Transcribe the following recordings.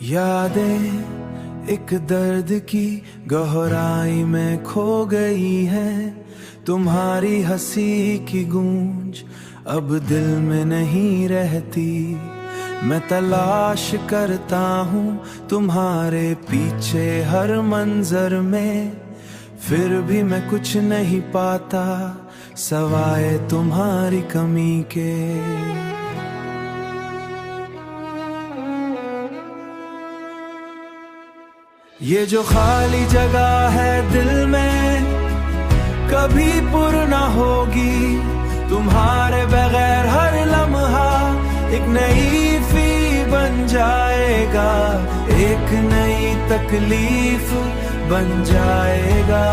यादें एक दर्द की गहराई में खो गई है। तुम्हारी हंसी की गूंज अब दिल में नहीं रहती। मैं तलाश करता हूँ तुम्हारे पीछे हर मंजर में, फिर भी मैं कुछ नहीं पाता सवाए तुम्हारी कमी के। ये जो खाली जगह है दिल में कभी पुर ना होगी। तुम्हारे बगैर हर लम्हा एक नई फी बन जाएगा, एक नई तकलीफ बन जाएगा।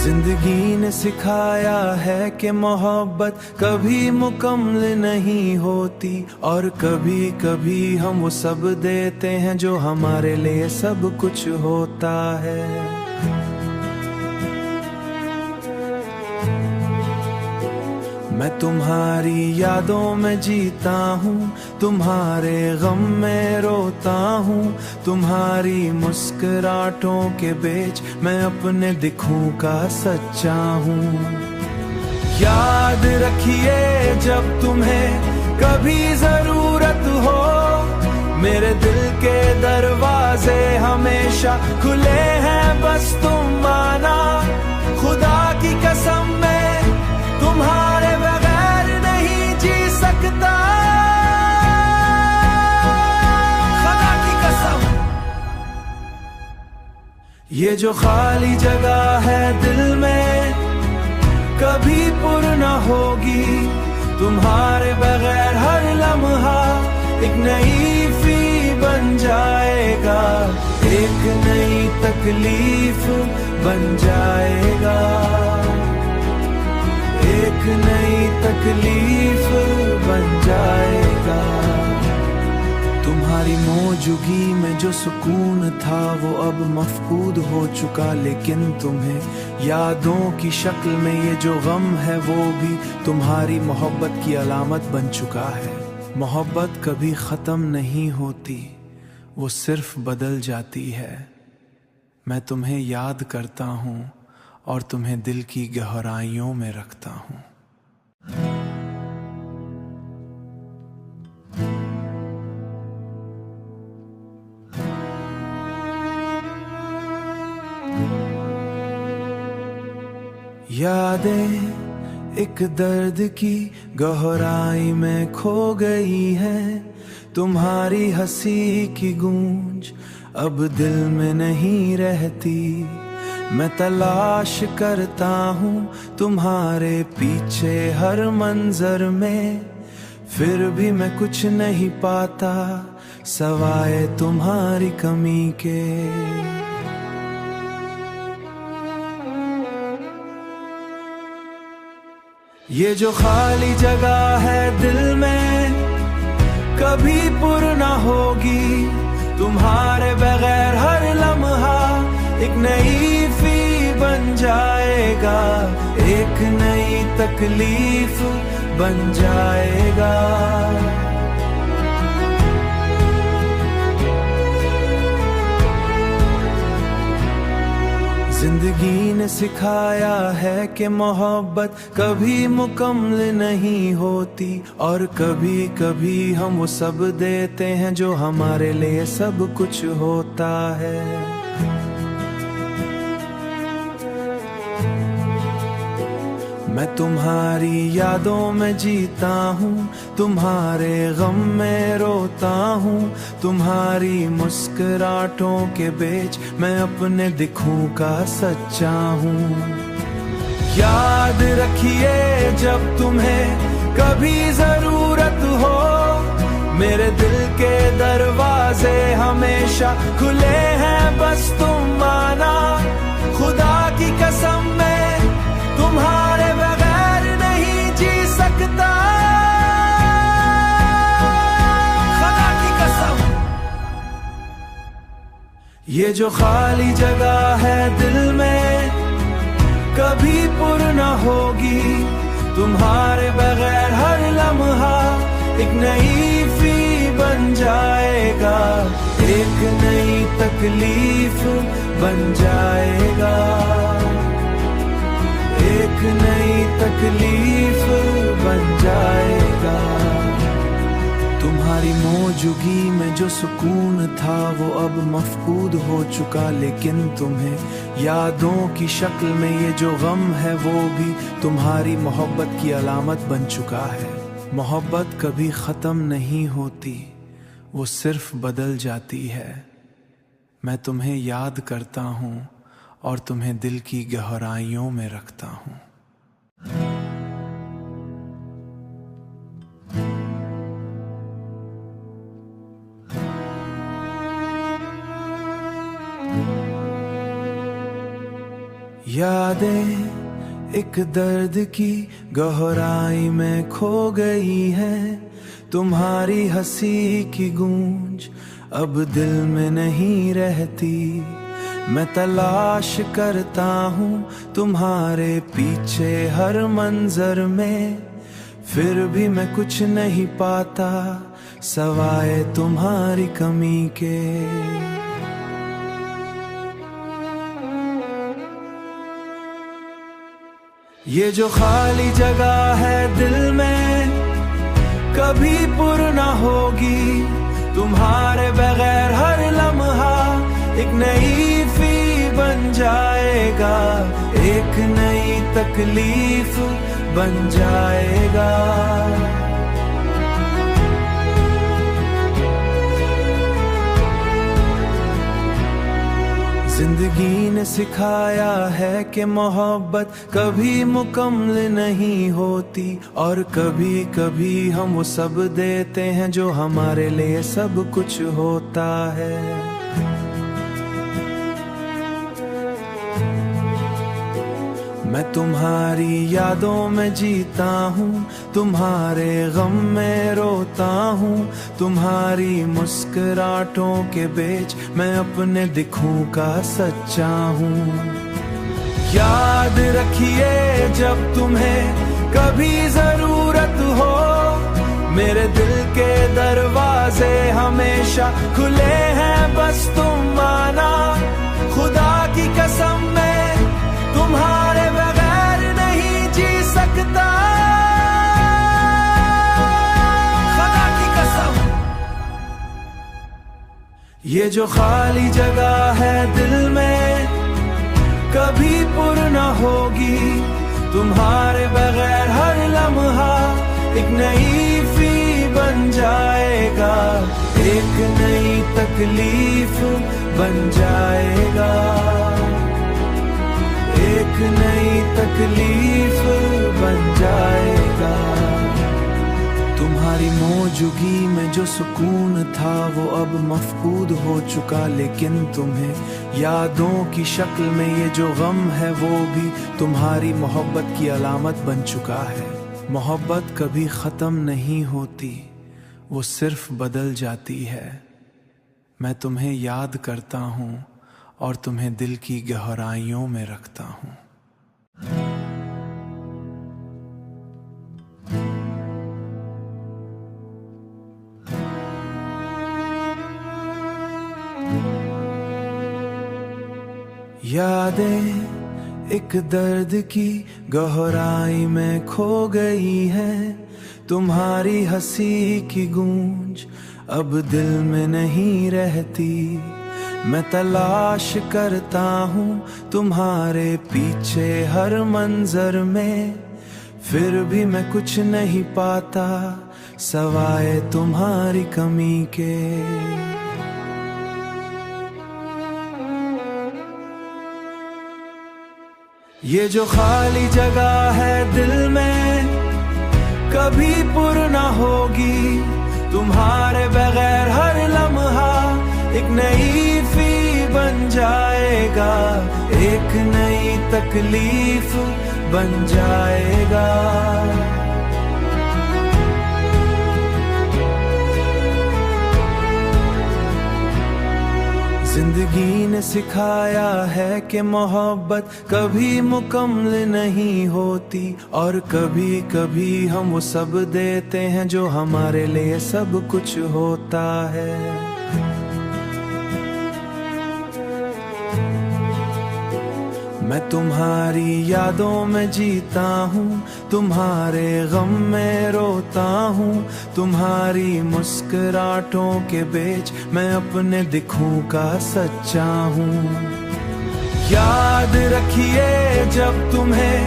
जिंदगी ने सिखाया है कि मोहब्बत कभी मुकम्मल नहीं होती, और कभी कभी हम वो सब देते हैं जो हमारे लिए सब कुछ होता है। मैं तुम्हारी यादों में जीता हूँ, तुम्हारे गम में रोता हूँ। तुम्हारी मुस्कुराहटों के बीच मैं अपने दिखों का सच्चा हूँ। याद रखिए जब तुम्हें कभी जरूरत हो, मेरे दिल के दरवाजे हमेशा खुले हैं, बस तुम आना। खुदा की कसम मैं तुम्हारे बगैर नहीं जी सकता, खुदा की कसम। ये जो खाली जगह है दिल में कभी पुर ना होगी। तुम्हारे बगैर हर लम्हा एक नई फी बन जाएगा, एक नई तकलीफ बन जाएगा, एक नई तकलीफ बन जाएगा। तुम्हारी मौजूदगी में जो सुकून था वो अब मफकूद हो चुका, लेकिन तुम्हें यादों की शक्ल में ये जो गम है वो भी तुम्हारी मोहब्बत की अलामत बन चुका है। मोहब्बत कभी ख़त्म नहीं होती, वो सिर्फ बदल जाती है। मैं तुम्हें याद करता हूँ और तुम्हें दिल की गहराइयों में रखता हूँ। यादें एक दर्द की गहराई में खो गई है। तुम्हारी हंसी की गूंज अब दिल में नहीं रहती। मैं तलाश करता हूँ तुम्हारे पीछे हर मंजर में, फिर भी मैं कुछ नहीं पाता सवाए तुम्हारी कमी के। ये जो खाली जगह है दिल में कभी पुर ना होगी। तुम्हारे बगैर हर लम्हा एक नई फी बन जाएगा, एक नई तकलीफ बन जाएगा। जिंदगी ने सिखाया है कि मोहब्बत कभी मुकम्मल नहीं होती, और कभी कभी हम वो सब देते हैं जो हमारे लिए सब कुछ होता है। मैं तुम्हारी यादों में जीता हूँ, तुम्हारे गम में रोता हूँ। तुम्हारी मुस्कुराहटों के बीच मैं अपने दिखों का सच्चा हूँ। याद रखिए जब तुम्हें कभी जरूरत हो, मेरे दिल के दरवाजे हमेशा खुले हैं, बस तुम आना। खुदा की कसम मैं तुम्हारे बगैर नहीं जी सकता, खुदा की कसम। ये जो खाली जगह है दिल में कभी पुर ना होगी। तुम्हारे बगैर हर लम्हा एक नई फी बन जाएगा, एक नई तकलीफ बन जाएगा, एक नई तकलीफ बन जाएगा। तुम्हारी मौजूदगी में जो सुकून था वो अब मफकूद हो चुका, लेकिन तुम्हें यादों की शक्ल में ये जो गम है वो भी तुम्हारी मोहब्बत की अलामत बन चुका है। मोहब्बत कभी ख़त्म नहीं होती, वो सिर्फ बदल जाती है। मैं तुम्हें याद करता हूँ और तुम्हें दिल की गहराइयों में रखता हूँ। यादें एक दर्द की गहराई में खो गई है, तुम्हारी हंसी की गूंज अब दिल में नहीं रहती। मैं तलाश करता हूँ तुम्हारे पीछे हर मंजर में, फिर भी मैं कुछ नहीं पाता सवाए तुम्हारी कमी के। ये जो खाली जगह है दिल में कभी पुर ना होगी, तुम्हारे बगैर हर लम्हा एक नई फी बन जाएगा, एक नई तकलीफ बन जाएगा। जिंदगी ने सिखाया है कि मोहब्बत कभी मुकम्मल नहीं होती, और कभी कभी हम वो सब देते हैं जो हमारे लिए सब कुछ होता है। मैं तुम्हारी यादों में जीता हूँ, तुम्हारे गम में रोता हूँ, तुम्हारी मुस्कुराहटों के बीच मैं अपने दिखों का सच्चा हूँ। याद रखिए जब तुम्हें कभी जरूरत हो, मेरे दिल के दरवाजे हमेशा खुले हैं, बस तुम आना। खुदा की कसम मैं तुम्हारे बगैर नहीं जी सकता, खुदा की कसम। ये जो खाली जगह है दिल में कभी पुर न होगी, तुम्हारे बगैर हर लम्हा एक नई फी बन जाएगा, एक नई तकलीफ बन जाएगा, एक नई तकलीफ बन जाएगा। तुम्हारी मौजूदगी में जो सुकून था वो अब मफकूद हो चुका, लेकिन तुम्हें यादों की शक्ल में ये जो गम है वो भी तुम्हारी मोहब्बत की अलामत बन चुका है। मोहब्बत कभी ख़त्म नहीं होती, वो सिर्फ बदल जाती है। मैं तुम्हें याद करता हूँ और तुम्हें दिल की गहराइयों में रखता हूँ। यादें एक दर्द की गहराई में खो गई है, तुम्हारी हंसी की गूंज अब दिल में नहीं रहती। मैं तलाश करता हूँ तुम्हारे पीछे हर मंजर में, फिर भी मैं कुछ नहीं पाता सवाए तुम्हारी कमी के। ये जो खाली जगह है दिल में कभी पुर ना होगी, तुम्हारे बगैर हर लम्हा एक नई फी बन जाएगा, एक नई तकलीफ बन जाएगा। जिंदगी ने सिखाया है कि मोहब्बत कभी मुकम्मल नहीं होती, और कभी कभी हम वो सब देते हैं जो हमारे लिए सब कुछ होता है। मैं तुम्हारी यादों में जीता हूँ, तुम्हारे गम में रोता हूँ, तुम्हारी मुस्कुराहटों के बीच मैं अपने दिखूं का सच्चा हूँ। याद रखिए जब तुम्हें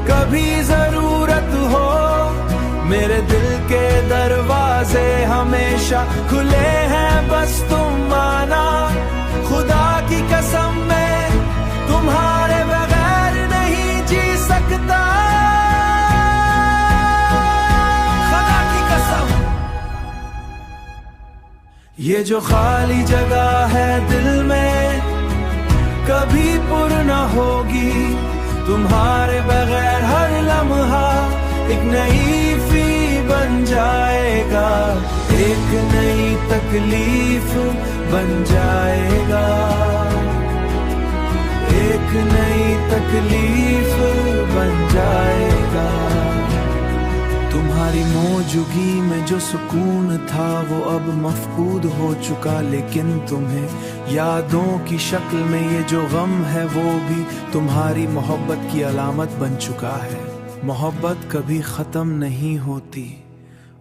कभी जरूरत हो, मेरे दिल के दरवाजे हमेशा खुले हैं, बस तुम आना। खुदा की कसम मैं तुम्हारे बगैर नहीं जी सकता, खुदा की कसम। ये जो खाली जगह है दिल में कभी पुर न होगी, तुम्हारे बगैर हर लम्हा एक नई फी बन जाएगा, एक नई तकलीफ बन जाएगा, एक नई तकलीफ बन जाएगा। तुम्हारी मौजूदगी में जो सुकून था वो अब मफकूद हो चुका, लेकिन तुम्हें यादों की शक्ल में ये जो गम है वो भी तुम्हारी मोहब्बत की अलामत बन चुका है। मोहब्बत कभी ख़त्म नहीं होती,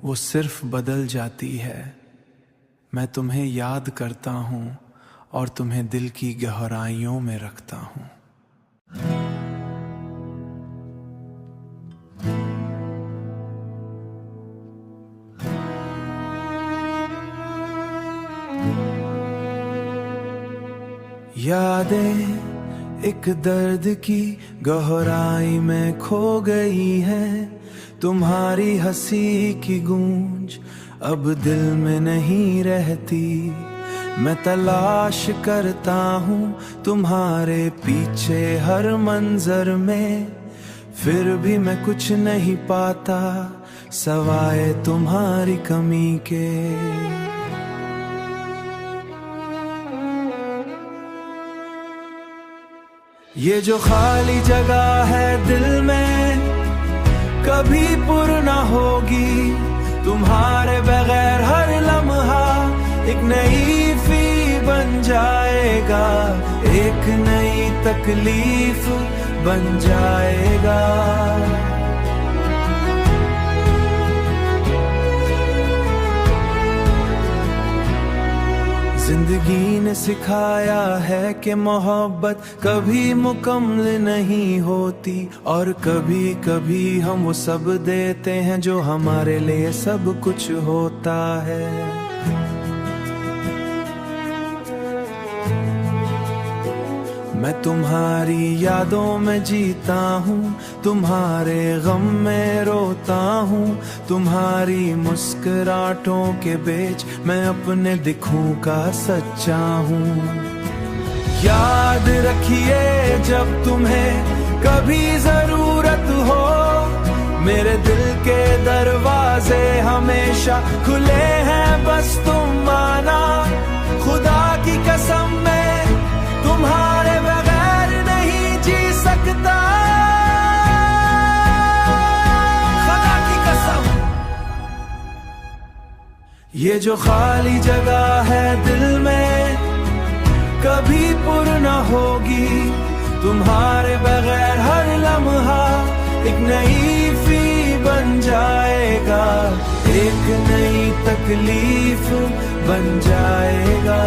वो सिर्फ बदल जाती है। मैं तुम्हें याद करता हूँ और तुम्हें दिल की गहराइयों में रखता हूँ। यादें एक दर्द की गहराई में खो गई है, तुम्हारी हंसी की गूंज अब दिल में नहीं रहती। मैं तलाश करता हूँ तुम्हारे पीछे हर मंजर में, फिर भी मैं कुछ नहीं पाता सवाए तुम्हारी कमी के। ये जो खाली जगह है दिल में कभी पुर न होगी, तुम्हारे बगैर हर लम्हा एक नई फी बन जाएगा, एक नई तकलीफ बन जाएगा। जिंदगी ने सिखाया है कि मोहब्बत कभी मुकम्मल नहीं होती, और कभी कभी हम वो सब देते हैं जो हमारे लिए सब कुछ होता है। मैं तुम्हारी यादों में जीता हूँ, तुम्हारे गम में रोता हूँ, तुम्हारी मुस्कुराहटों के बीच मैं अपने दिखूं का सच्चा हूँ। याद रखिए जब तुम्हें कभी जरूरत हो, मेरे दिल के दरवाजे हमेशा खुले हैं, बस तुम आना। खुदा की कसम मैं तुम्हारे बगैर नहीं जी सकता, खुदा की कसम। ये जो खाली जगह है दिल में कभी पुर न होगी, तुम्हारे बगैर हर लम्हा एक नई फी बन जाएगा, एक नई तकलीफ बन जाएगा,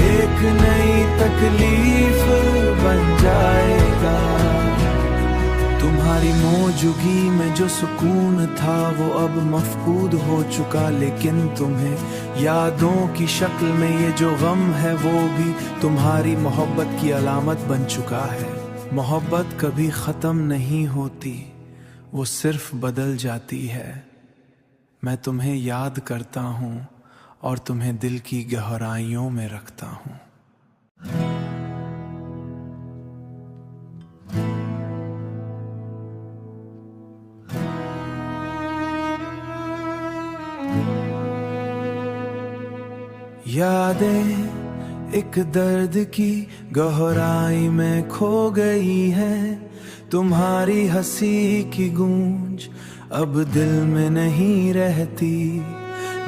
एक नई तकलीफ बन जाएगा। तुम्हारी मौजूदगी में जो सुकून था वो अब मफकूद हो चुका, लेकिन तुम्हें यादों की शक्ल में ये जो गम है वो भी तुम्हारी मोहब्बत की अलामत बन चुका है। मोहब्बत कभी ख़त्म नहीं होती, वो सिर्फ बदल जाती है। मैं तुम्हें याद करता हूँ और तुम्हें दिल की गहराइयों में रखता हूँ। यादें एक दर्द की गहराई में खो गई है, तुम्हारी हंसी की गूंज अब दिल में नहीं रहती।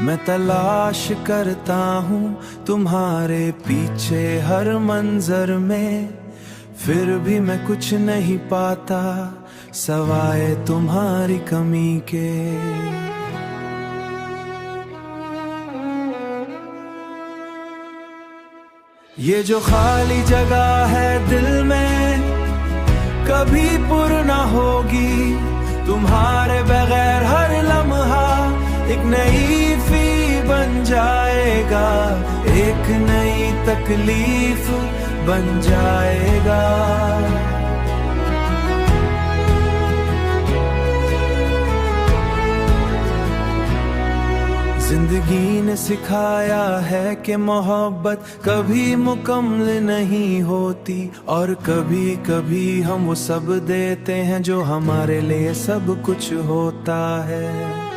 मैं तलाश करता हूँ तुम्हारे पीछे हर मंजर में, फिर भी मैं कुछ नहीं पाता सवाए तुम्हारी कमी के। ये जो खाली जगह है दिल में कभी पूर्ण ना होगी, तुम्हारे बगैर हर लम्हा एक नई फी बन जाएगा, एक नई तकलीफ बन जाएगा। जिंदगी ने सिखाया है कि मोहब्बत कभी मुकम्मल नहीं होती, और कभी कभी हम वो सब देते हैं जो हमारे लिए सब कुछ होता है।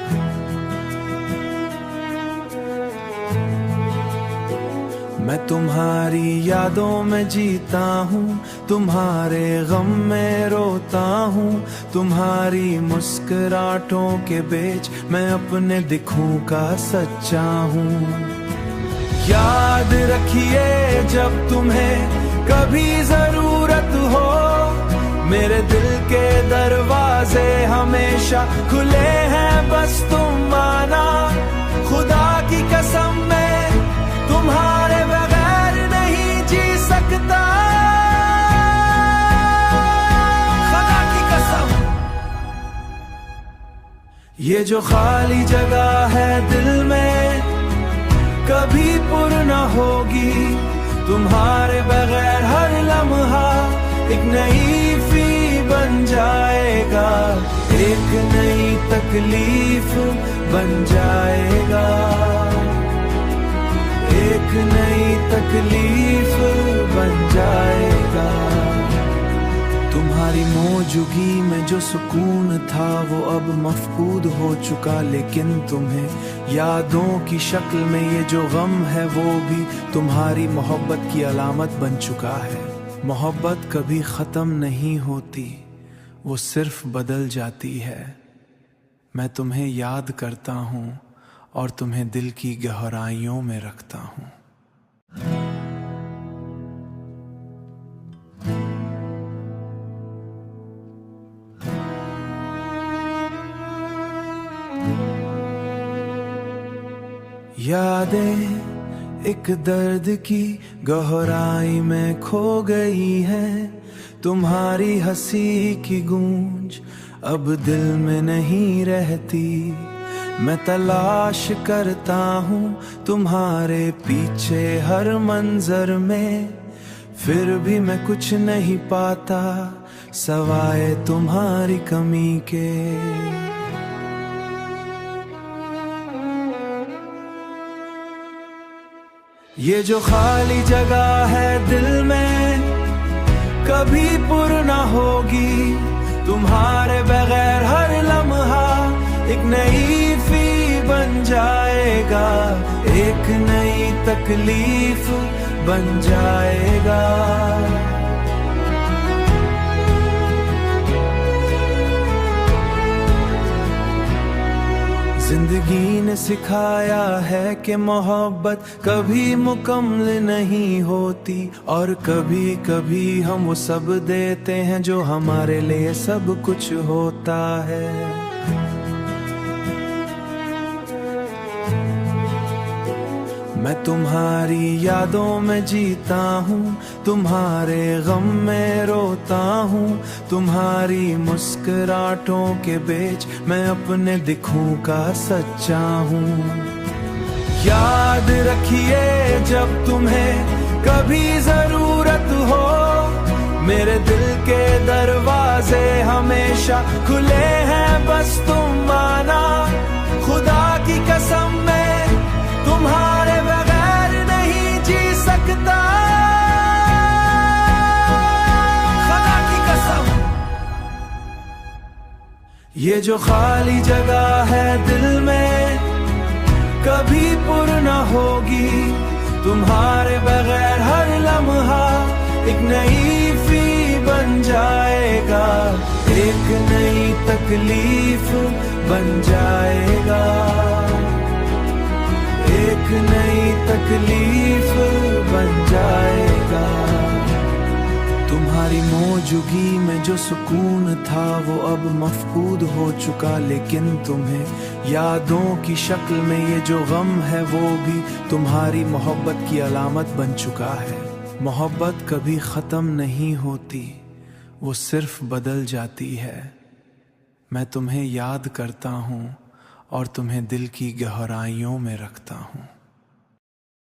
मैं तुम्हारी यादों में जीता हूँ, तुम्हारे गम में रोता हूँ, तुम्हारी मुस्कुराहटों के बीच मैं अपने दिखों का सच्चा हूँ। याद रखिए जब तुम्हें कभी जरूरत हो, मेरे दिल के दरवाजे हमेशा खुले हैं, बस तुम आना। खुदा की कसम मैं तुम्हारे बगैर नहीं जी सकता, खुदा की कसम। ये जो खाली जगह है दिल में कभी पूर्ण ना होगी, तुम्हारे बगैर हर लम्हा एक नई फी बन जाएगा, एक नई तकलीफ बन जाएगा, एक नई तकलीफ बन जाएगा। तुम्हारी मौजूदगी में जो सुकून था वो अब मफकूद हो चुका, लेकिन तुम्हें यादों की शक्ल में ये जो गम है वो भी तुम्हारी मोहब्बत की अलामत बन चुका है। मोहब्बत कभी ख़त्म नहीं होती, वो सिर्फ बदल जाती है। मैं तुम्हें याद करता हूँ और तुम्हें दिल की गहराइयों में रखता हूँ। यादें एक दर्द की गहराई में खो गई है, तुम्हारी हंसी की गूंज अब दिल में नहीं रहती। मैं तलाश करता हूँ तुम्हारे पीछे हर मंजर में, फिर भी मैं कुछ नहीं पाता सवाए तुम्हारी कमी के। ये जो खाली जगह है दिल में कभी पूर्ण ना होगी, तुम्हारे बगैर हर लम्हा एक नई फी बन जाएगा, एक नई तकलीफ बन जाएगा। जिंदगी ने सिखाया है कि मोहब्बत कभी मुकम्मल नहीं होती, और कभी कभी हम वो सब देते हैं जो हमारे लिए सब कुछ होता है। मैं तुम्हारी यादों में जीता हूँ, तुम्हारे गम में रोता हूँ, तुम्हारी मुस्कुराहटों के बीच मैं अपने दिखों का सच्चा हूँ। याद रखिए जब तुम्हें कभी जरूरत हो, मेरे दिल के दरवाजे हमेशा खुले हैं, बस तुम आना। खुदा की कसम मैं तुम्हारे बगैर नहीं जी सकता, खुदा की कसम। ये जो खाली जगह है दिल में कभी पूर्ण ना होगी, तुम्हारे बगैर हर लम्हा एक नई फी बन जाएगा, एक नई तकलीफ बन जाएगा, एक नई तकलीफ बन जाएगा। तुम्हारी मौजूदगी में जो सुकून था वो अब मफकूद हो चुका, लेकिन तुम्हें यादों की शक्ल में ये जो गम है वो भी तुम्हारी मोहब्बत की अलामत बन चुका है। मोहब्बत कभी ख़त्म नहीं होती, वो सिर्फ बदल जाती है। मैं तुम्हें याद करता हूँ और तुम्हें दिल की गहराइयों में रखता हूँ।